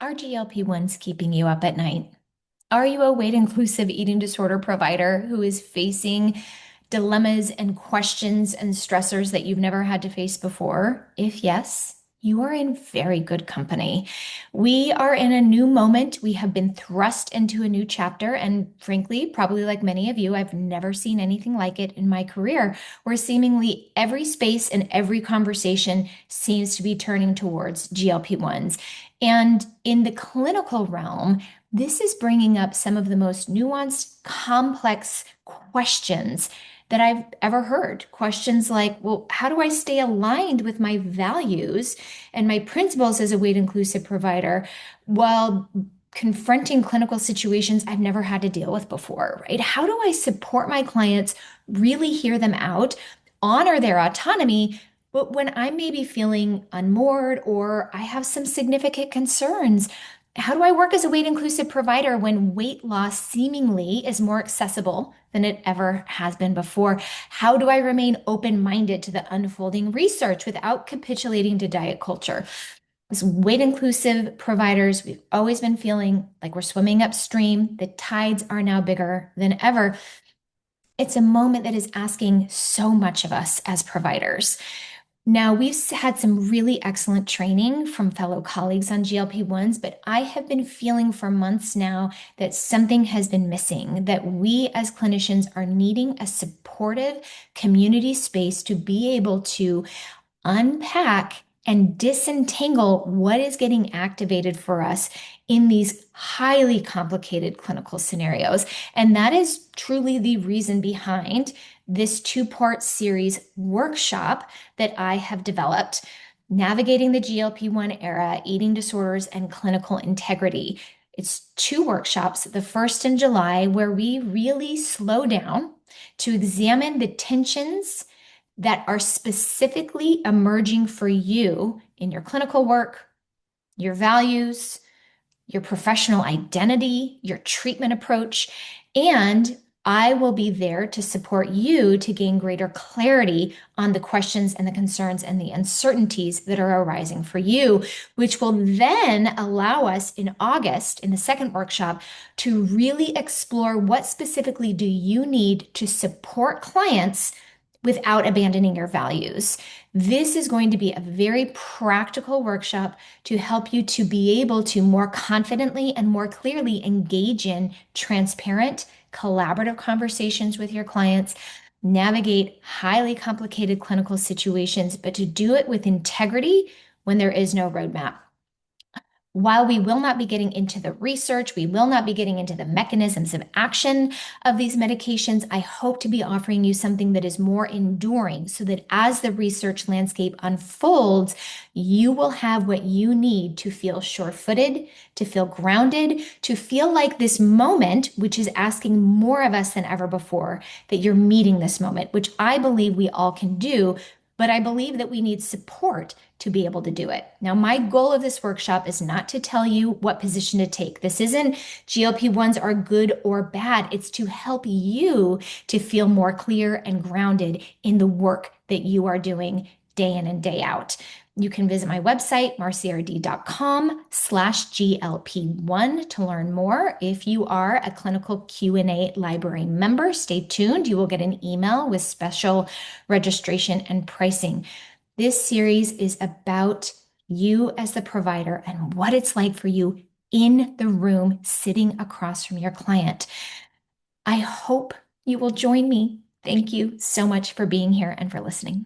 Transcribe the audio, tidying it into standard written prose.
Are GLP-1s keeping you up at night? Are you a weight-inclusive eating disorder provider who is facing dilemmas and questions and stressors that you've never had to face before? If yes, you are in very good company. We are in a new moment. We have been thrust into a new chapter. And frankly, probably like many of you, I've never seen anything like it in my career, where seemingly every space and every conversation seems to be turning towards GLP-1s. And in the clinical realm, this is bringing up some of the most nuanced, complex questions that I've ever heard. Questions like, well, how do I stay aligned with my values and my principles as a weight inclusive provider while confronting clinical situations I've never had to deal with before, right? How do I support my clients, really hear them out, honor their autonomy, but when I may be feeling unmoored or I have some significant concerns? How do I work as a weight inclusive provider when weight loss seemingly is more accessible than it ever has been before? How do I remain open-minded to the unfolding research without capitulating to diet culture? As weight inclusive providers, we've always been feeling like we're swimming upstream. The tides are now bigger than ever. It's a moment that is asking so much of us as providers. Now, we've had some really excellent training from fellow colleagues on GLP-1s, but I have been feeling for months now that something has been missing, that we as clinicians are needing a supportive community space to be able to unpack and disentangle what is getting activated for us in these highly complicated clinical scenarios. And that is truly the reason behind this two-part series workshop that I have developed, Navigating the GLP-1 Era, Eating Disorders and Clinical Integrity. It's two workshops, the first in July, where we really slow down to examine the tensions that are specifically emerging for you in your clinical work, your values, your professional identity, your treatment approach, and I will be there to support you to gain greater clarity on the questions and the concerns and the uncertainties that are arising for you, which will then allow us in August, in the second workshop, to really explore what specifically do you need to support clients without abandoning your values. This is going to be a very practical workshop to help you to be able to more confidently and more clearly engage in transparent, collaborative conversations with your clients, navigate highly complicated clinical situations, but to do it with integrity when there is no roadmap. While we will not be getting into the research, we will not be getting into the mechanisms of action of these medications, I hope to be offering you something that is more enduring so that as the research landscape unfolds, you will have what you need to feel sure-footed, to feel grounded, to feel like this moment, which is asking more of us than ever before, that you're meeting this moment, which I believe we all can do. But I believe that we need support to be able to do it. Now, my goal of this workshop is not to tell you what position to take. This isn't GLP-1s are good or bad. It's to help you to feel more clear and grounded in the work that you are doing day in and day out. You can visit my website, marciard.com/GLP1 to learn more. If you are a clinical Q&A library member, stay tuned. You will get an email with special registration and pricing. This series is about you as the provider and what it's like for you in the room sitting across from your client. I hope you will join me. Thank you so much for being here and for listening.